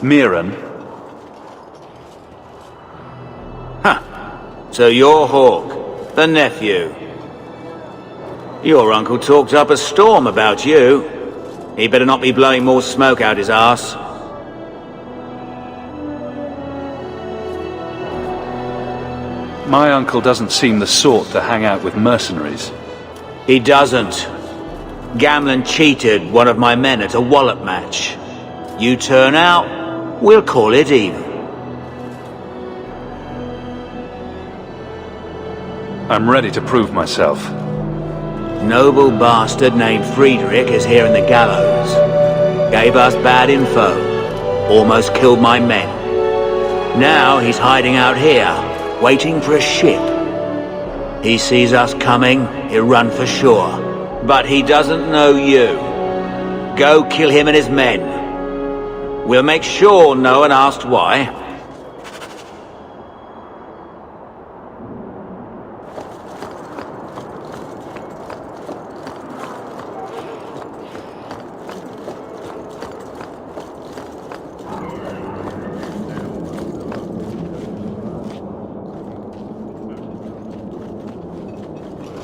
Mirren. Huh. So you're Hawk, the nephew. Your uncle talked up a storm about you. He better not be blowing more smoke out his arse. My uncle doesn't seem the sort to hang out with mercenaries. He doesn't. Gamlin cheated one of my men at a wallop match. You turn out, we'll call it even. I'm ready to prove myself. Noble bastard named Friedrich is here in the gallows. Gave us bad info. Almost killed my men. Now he's hiding out here, waiting for a ship. He sees us coming, he'll run for shore. But he doesn't know you. Go kill him and his men. We'll make sure no one asks why.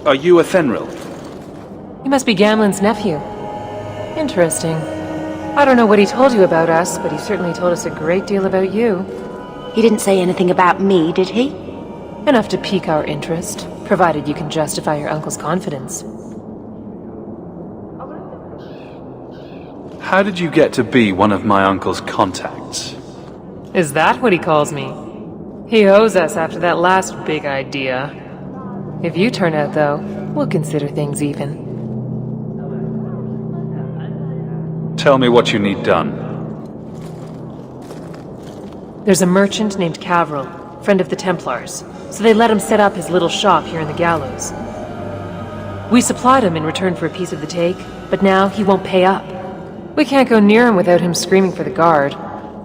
Are you a Fenrir? You must be Gamlin's nephew. Interesting. I don't know what he told you about us, but he certainly told us a great deal about you. He didn't say anything about me, did he? Enough to pique our interest, provided you can justify your uncle's confidence. How did you get to be one of my uncle's contacts? Is that what he calls me? He owes us after that last big idea. If you turn out, though, we'll consider things even. Tell me what you need done. There's a merchant named Cavril, friend of the Templars, so they let him set up his little shop here in the gallows. We supplied him in return for a piece of the take, but now he won't pay up. We can't go near him without him screaming for the guard,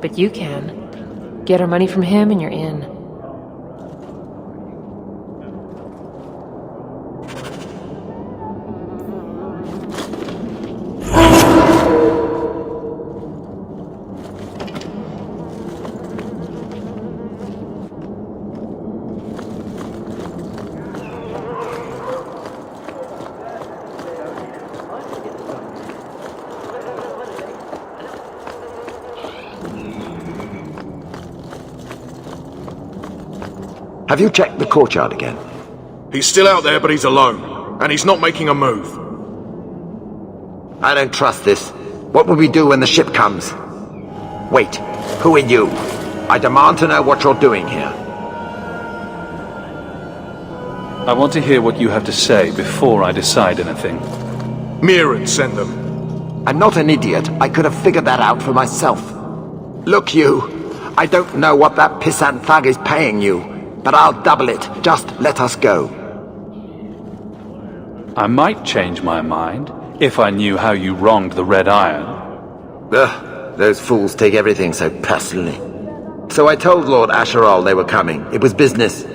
but you can. Get our money from him and you're in. Have you checked the courtyard again? He's still out there, but he's alone. And he's not making a move. I don't trust this. What will we do when the ship comes? Wait, who are you? I demand to know what you're doing here. I want to hear what you have to say before I decide anything. Mirren sent them. I'm not an idiot. I could have figured that out for myself. Look, you. I don't know what that pissant thug is paying you. But I'll double it. Just let us go. I might change my mind if I knew how you wronged the Red Iron. Ugh, those fools take everything so personally. So I told Lord Asherall they were coming. It was business.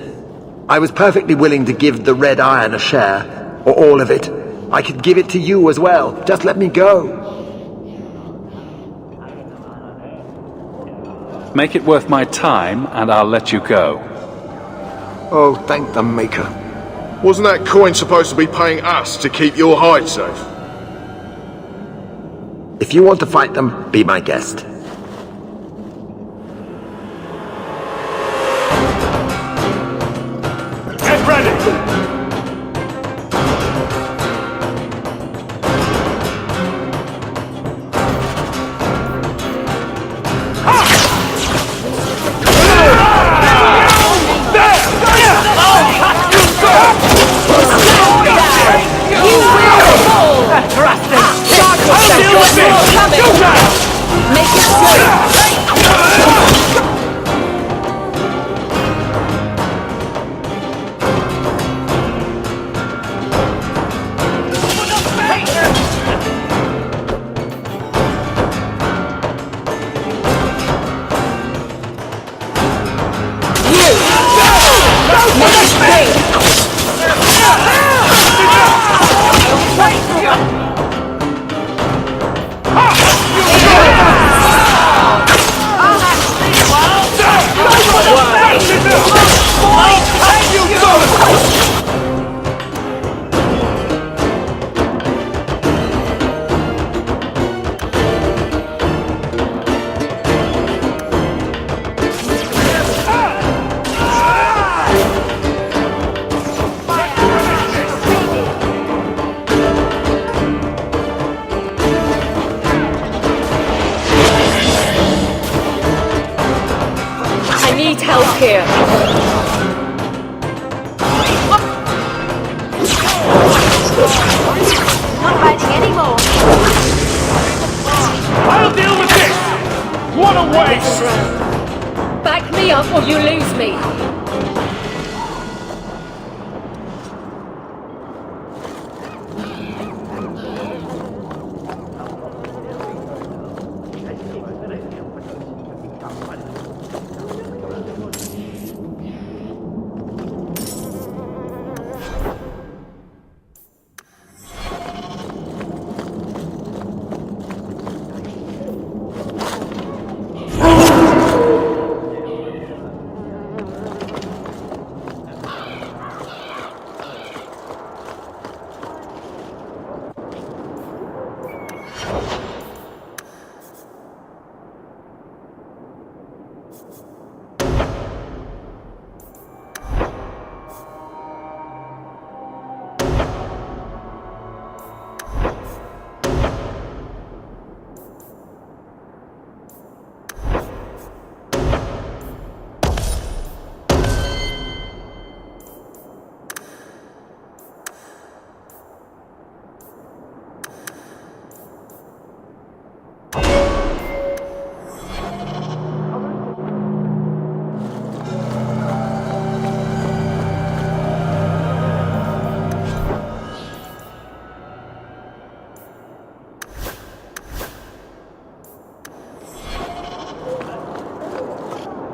I was perfectly willing to give the Red Iron a share, or all of it. I could give it to you as well. Just let me go. Make it worth my time, and I'll let you go. Oh, thank the Maker. Wasn't that coin supposed to be paying us to keep your hide safe? If you want to fight them, be my guest. Get ready! Make it here! Not fighting anymore. I'll deal with this! What a waste! Back me up or you lose me!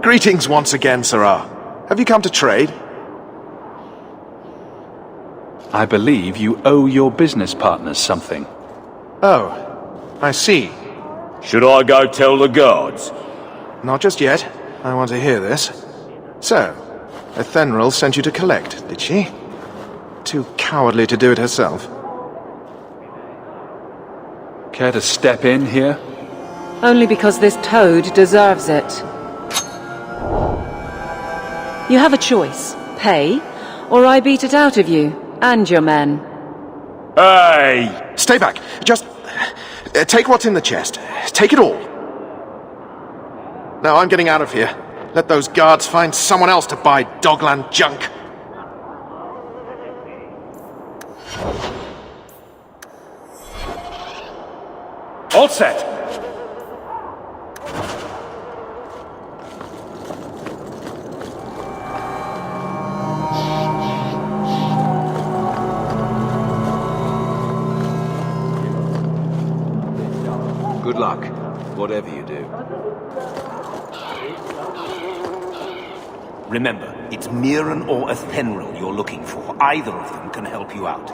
Greetings once again, Sirrah. Have you come to trade? I believe you owe your business partners something. Oh, I see. Should I go tell the guards? Not just yet. I want to hear this. So, Ethenril sent you to collect, did she? Too cowardly to do it herself. Care to step in here? Only because this toad deserves it. You have a choice. Pay, or I beat it out of you, and your men. Hey! Stay back. Just take what's in the chest. Take it all. Now I'm getting out of here. Let those guards find someone else to buy Dogland junk. All set! Good luck, whatever you do. Remember, it's Mirren or Ethenril you're looking for. Either of them can help you out.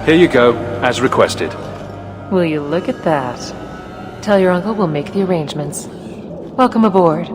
Here you go, as requested. Will you look at that? Tell your uncle we'll make the arrangements. Welcome aboard.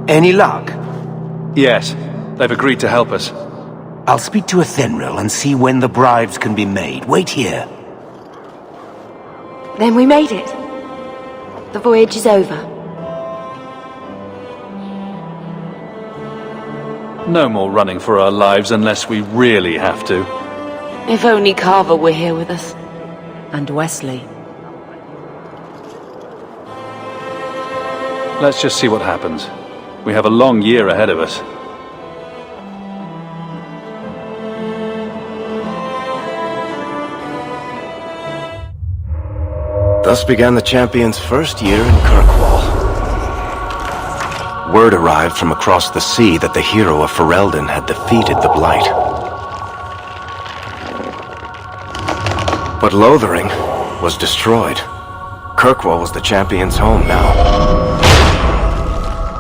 Any luck? Yes, they've agreed to help us. I'll speak to Ethenril and see when the bribes can be made. Wait here. Then we made it. The voyage is over. No more running for our lives unless we really have to. If only Carver were here with us. And Wesley. Let's just see what happens. We have a long year ahead of us. Thus began the champion's first year in Kirkwall. Word arrived from across the sea that the hero of Ferelden had defeated the Blight. But Lothering was destroyed. Kirkwall was the champion's home now.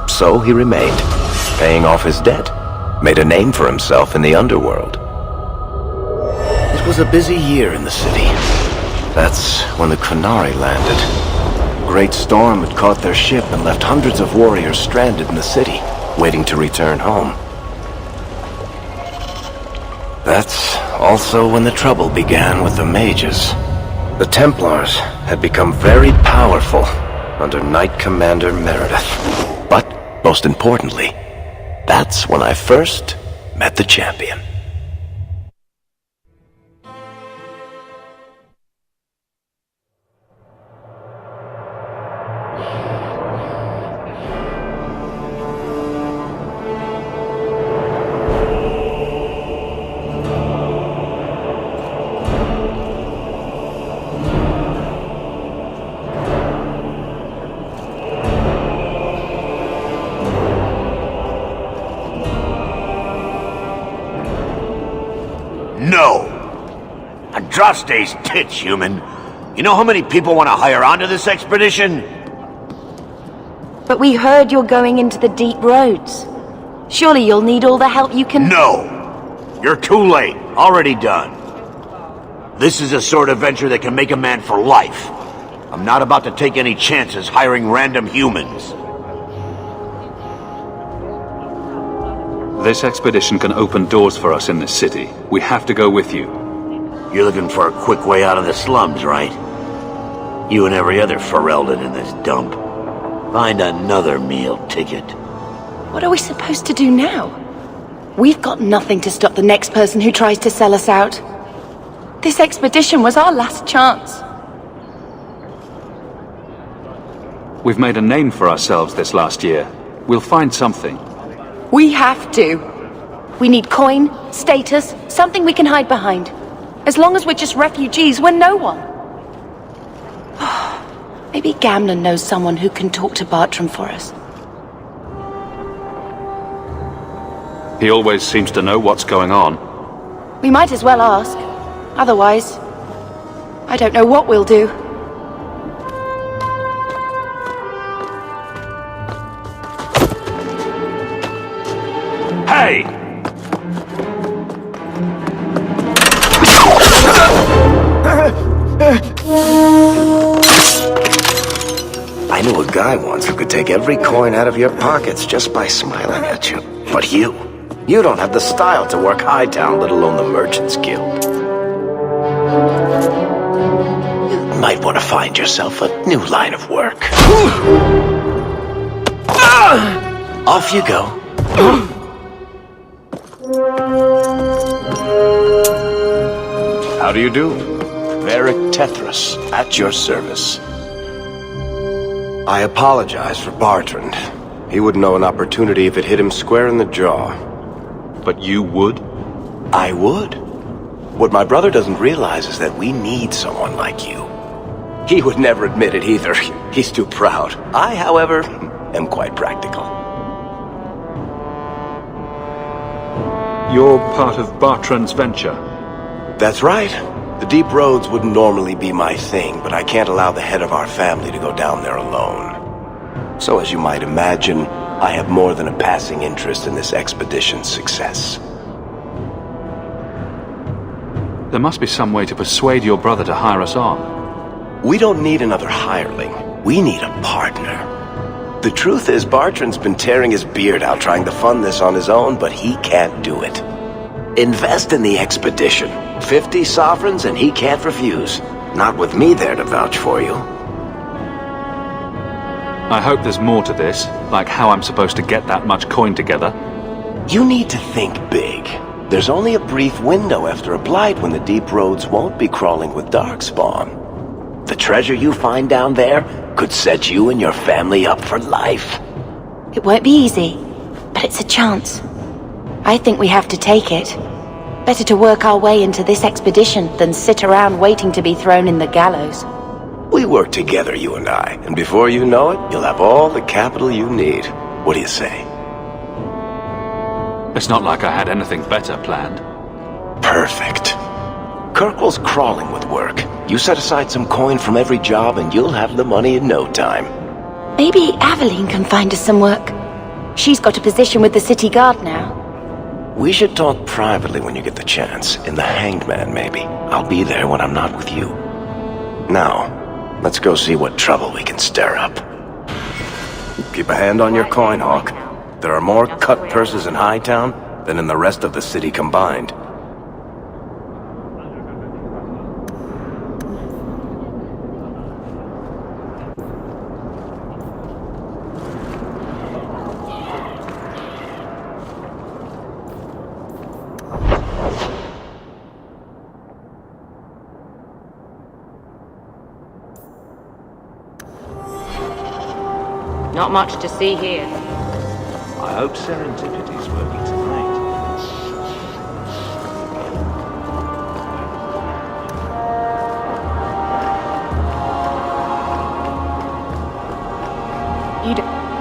So he remained, paying off his debt, made a name for himself in the underworld. It was a busy year in the city. That's when the Qunari landed. A great storm had caught their ship and left hundreds of warriors stranded in the city, waiting to return home. That's also when the trouble began with the mages. The Templars had become very powerful under Knight Commander Meredith. But, most importantly, that's when I first met the champion. No! Andraste's tits, human. You know how many people want to hire onto this expedition? But we heard you're going into the deep roads. Surely you'll need all the help you can... No! You're too late. Already done. This is a sort of venture that can make a man for life. I'm not about to take any chances hiring random humans. This expedition can open doors for us in this city. We have to go with you. You're looking for a quick way out of the slums, right? You and every other Ferelden in this dump. Find another meal ticket. What are we supposed to do now? We've got nothing to stop the next person who tries to sell us out. This expedition was our last chance. We've made a name for ourselves this last year. We'll find something. We have to. We need coin, status, something we can hide behind. As long as we're just refugees, we're no one. Maybe Gamlen knows someone who can talk to Bartram for us. He always seems to know what's going on. We might as well ask. Otherwise, I don't know what we'll do. Hey! I knew a guy once who could take every coin out of your pockets just by smiling at you. But you don't have the style to work Hightown, let alone the Merchants Guild. You might want to find yourself a new line of work. Off you go. How do you do? Varric Tethras, at your service. I apologize for Bartrand. He wouldn't know an opportunity if it hit him square in the jaw. But you would? I would. What my brother doesn't realize is that we need someone like you. He would never admit it either. He's too proud. I, however, am quite practical. You're part of Bartrand's venture. That's right. The deep roads wouldn't normally be my thing, but I can't allow the head of our family to go down there alone. So as you might imagine, I have more than a passing interest in this expedition's success. There must be some way to persuade your brother to hire us on. We don't need another hireling. We need a partner. The truth is, Bartrand's been tearing his beard out trying to fund this on his own, but he can't do it. Invest in the expedition. 50 sovereigns and he can't refuse. Not with me there to vouch for you. I hope there's more to this, like how I'm supposed to get that much coin together. You need to think big. There's only a brief window after a blight when the deep roads won't be crawling with darkspawn. The treasure you find down there could set you and your family up for life. It won't be easy, but it's a chance. I think we have to take it. Better to work our way into this expedition than sit around waiting to be thrown in the gallows. We work together, you and I, and before you know it, you'll have all the capital you need. What do you say? It's not like I had anything better planned. Perfect. Kirkwall's crawling with work. You set aside some coin from every job and you'll have the money in no time. Maybe Aveline can find us some work. She's got a position with the city guard now. We should talk privately when you get the chance. In the Hanged Man, maybe. I'll be there when I'm not with you. Now, let's go see what trouble we can stir up. Keep a hand on your coin, Hawk. There are more cut purses in Hightown than in the rest of the city combined. Not much to see here. I hope Serendipity's working tonight.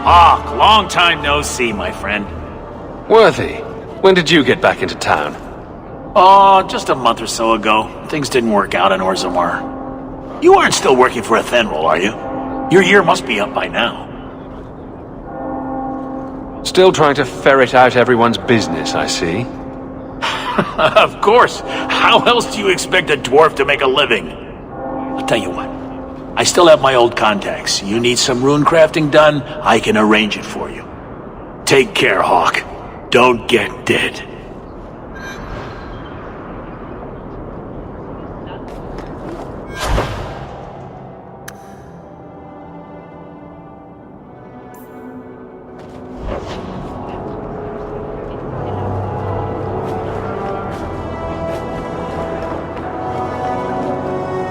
Hawk, long time no see, my friend. Worthy, when did you get back into town? Oh, just a month or so ago. Things didn't work out in Orzammar. You aren't still working for Athenril, are you? Your year must be up by now. Still trying to ferret out everyone's business, I see. Of course. How else do you expect a dwarf to make a living? I'll tell you what. I still have my old contacts. You need some rune crafting done, I can arrange it for you. Take care, Hawk. Don't get dead.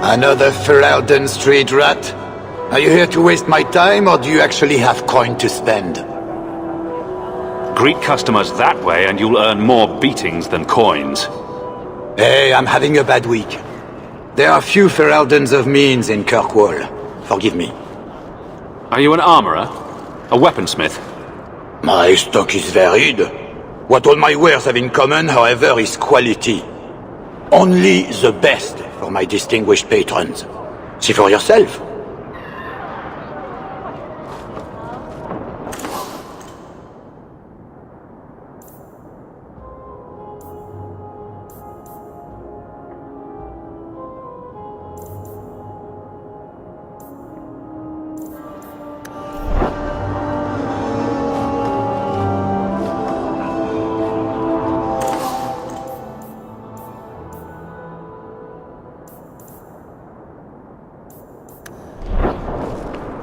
Another Ferelden street rat? Are you here to waste my time, or do you actually have coin to spend? Greet customers that way and you'll earn more beatings than coins. Hey, I'm having a bad week. There are few Fereldens of means in Kirkwall. Forgive me. Are you an armorer? A weaponsmith? My stock is varied. What all my wares have in common, however, is quality. Only the best for my distinguished patrons. See for yourself.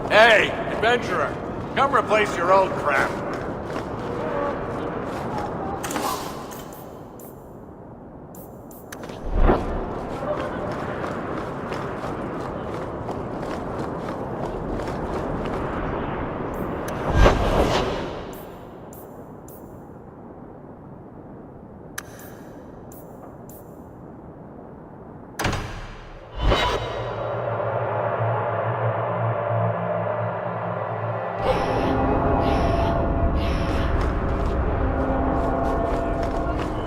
Hey, adventurer, come replace your old crap.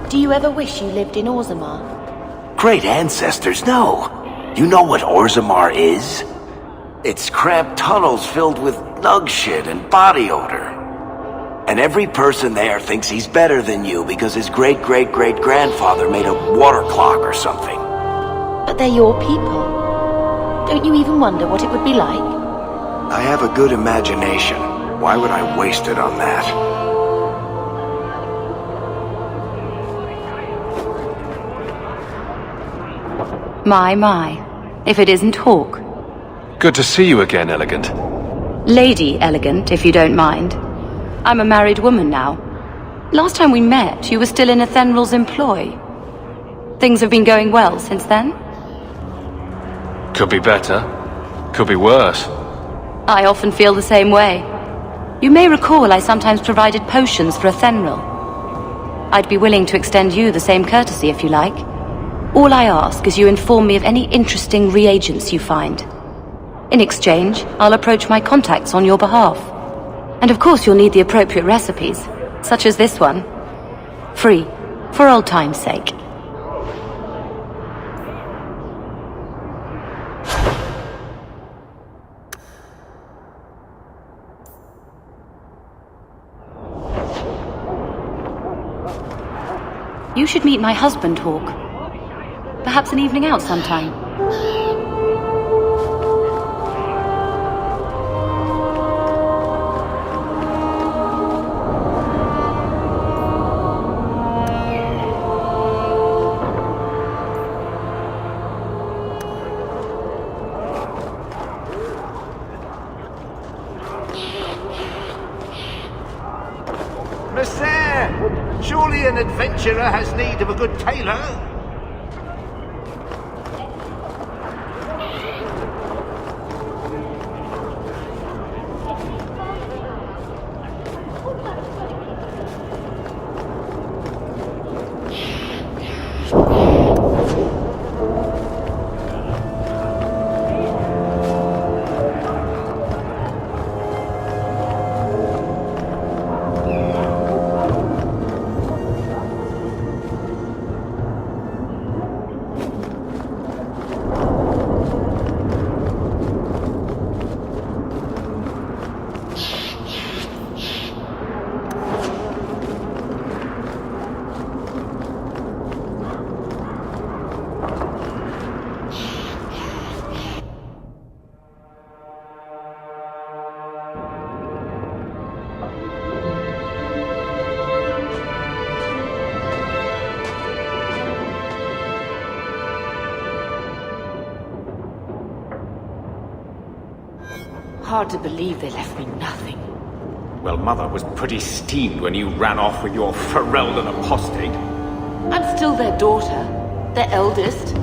Do you ever wish you lived in Orzammar? Great ancestors, no. You know what Orzammar is? It's cramped tunnels filled with nug shit and body odor. And every person there thinks he's better than you because his great-great-great-grandfather made a water clock or something. But they're your people. Don't you even wonder what it would be like? I have a good imagination. Why would I waste it on that? My. if it isn't Hawk. Good to see you again, Elegant. Lady Elegant, if you don't mind. I'm a married woman now. Last time we met, you were still in Athenral's employ. Things have been going well since then? Could be better. Could be worse. I often feel the same way. You may recall I sometimes provided potions for Athenral. I'd be willing to extend you the same courtesy if you like. All I ask is you inform me of any interesting reagents you find. In exchange, I'll approach my contacts on your behalf. And of course you'll need the appropriate recipes, such as this one. Free, for old time's sake. You should meet my husband, Hawk. Perhaps an evening out sometime. Monsieur, surely an adventurer has need of a good tailor? Hard to believe they left me nothing. Well, Mother was pretty steamed when you ran off with your Ferelden apostate. I'm still their daughter, their eldest.